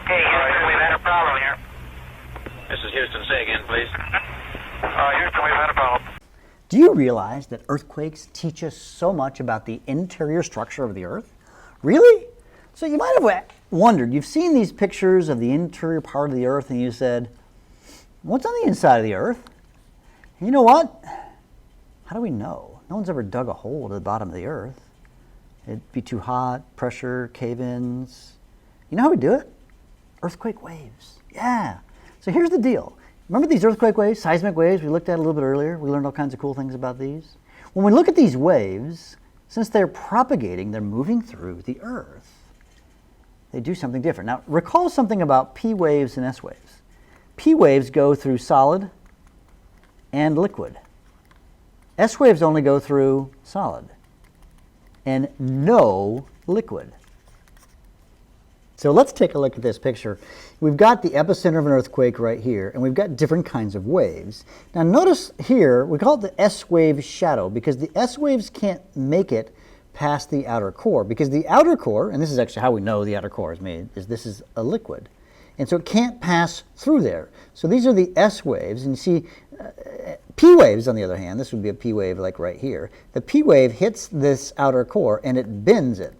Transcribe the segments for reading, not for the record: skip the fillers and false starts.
Okay, Houston, we've had a problem here. This is Houston. Say again, please. Houston, we've had a problem. Do you realize that earthquakes teach us so much about the interior structure of the Earth? Really? So you might have wondered, you've seen these pictures of the interior part of the Earth and you said, what's on the inside of the Earth? And you know what? How do we know? No one's ever dug a hole to the bottom of the Earth. It'd be too hot, pressure, cave-ins. You know how we do it? Earthquake waves. Yeah. So here's the deal. Remember these earthquake waves, seismic waves we looked at a little bit earlier? We learned all kinds of cool things about these. When we look at these waves, since they're propagating, they're moving through the Earth, they do something different. Now, recall something about P waves and S waves. P waves go through solid and liquid. S waves only go through solid and no liquid. So let's take a look at this picture. We've got the epicenter of an earthquake right here, and we've got different kinds of waves. Now notice here, we call it the S wave shadow because the S waves can't make it past the outer core because the outer core, and this is actually how we know the outer core is made, is this is a liquid. And so it can't pass through there. So these are the S waves, and you see P waves on the other hand, this would be a P wave like right here. The P wave hits this outer core and it bends it.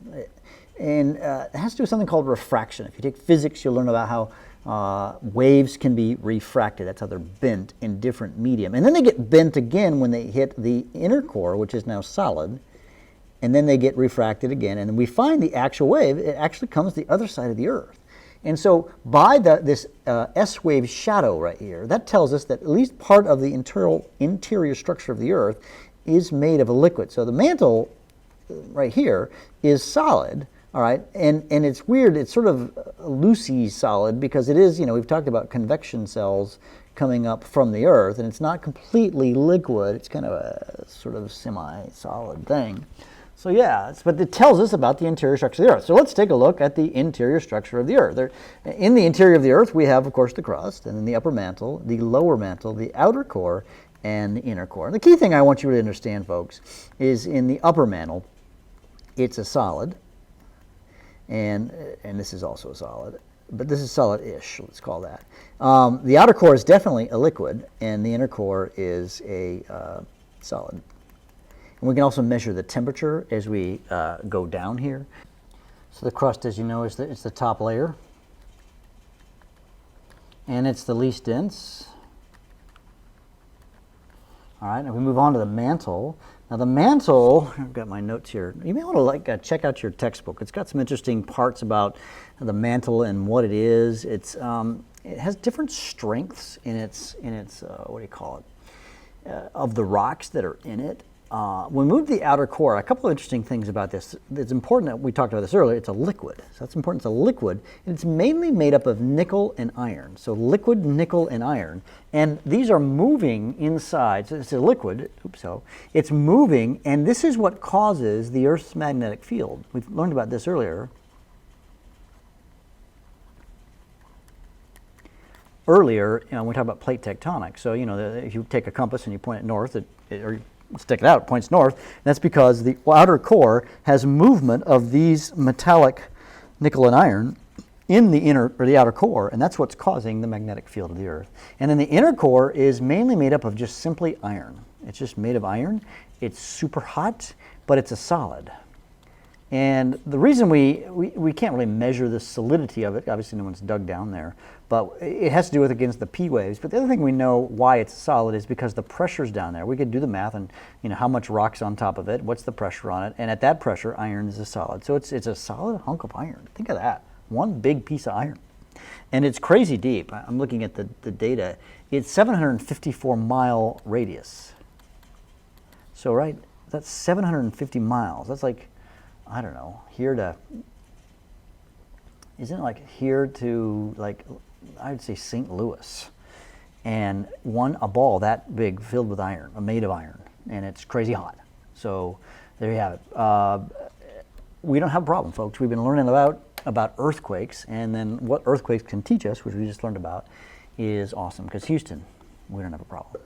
And it has to do with something called refraction. If you take physics, you'll learn about how waves can be refracted. That's how they're bent in different medium. And then they get bent again when they hit the inner core, which is now solid. And then they get refracted again. And we find the actual wave, it actually comes the other side of the Earth. And so by this S wave shadow right here, that tells us that at least part of the interior structure of the Earth is made of a liquid. So the mantle right here is solid. All right, and it's weird, it's sort of loosey solid because it is, we've talked about convection cells coming up from the Earth, and it's not completely liquid, it's kind of a sort of semi-solid thing. So yeah, but it tells us about the interior structure of the Earth. So let's take a look at the interior structure of the Earth. In the interior of the Earth, we have, of course, the crust, and then the upper mantle, the lower mantle, the outer core, and the inner core. And the key thing I want you to understand, folks, is in the upper mantle, it's a solid. And this is also a solid, but this is solid-ish, let's call that. The outer core is definitely a liquid, and the inner core is a solid. And we can also measure the temperature as we go down here. So the crust, as you know, it's the top layer, and it's the least dense. All right, now we move on to the mantle. Now the mantle, I've got my notes here. You may want to check out your textbook. It's got some interesting parts about the mantle and what it is. It has different strengths in its what do you call it? Of the rocks that are in it. When we move to the outer core, a couple of interesting things about this. It's important that we talked about this earlier. It's a liquid. So that's important. It's a liquid. And it's mainly made up of nickel and iron. So liquid, nickel, and iron. And these are moving inside. So it's a liquid. So it's moving. And this is what causes the Earth's magnetic field. We've learned about this earlier. We talked about plate tectonics. So, if you take a compass and you point it north, or stick it out, it points north. That's because the outer core has movement of these metallic nickel and iron in the inner or the outer core, and that's what's causing the magnetic field of the Earth. And then the inner core is mainly made up of just simply iron. It's just made of iron. It's super hot, but it's a solid. And the reason we can't really measure the solidity of it, obviously no one's dug down there, but it has to do with against the P waves. But the other thing we know why it's solid is because the pressure's down there. We could do the math and how much rock's on top of it, what's the pressure on it, and at that pressure, iron is a solid. So it's a solid hunk of iron. Think of that, one big piece of iron. And it's crazy deep. I'm looking at the data. It's 754-mile radius. So right, that's 750 miles. That's like, I don't know, isn't it like here to like, I'd say St. Louis, and a ball that big filled with iron, made of iron, and it's crazy hot. So there you have it. We don't have a problem, folks. We've been learning about earthquakes, and then what earthquakes can teach us, which we just learned about, is awesome, because Houston, we don't have a problem.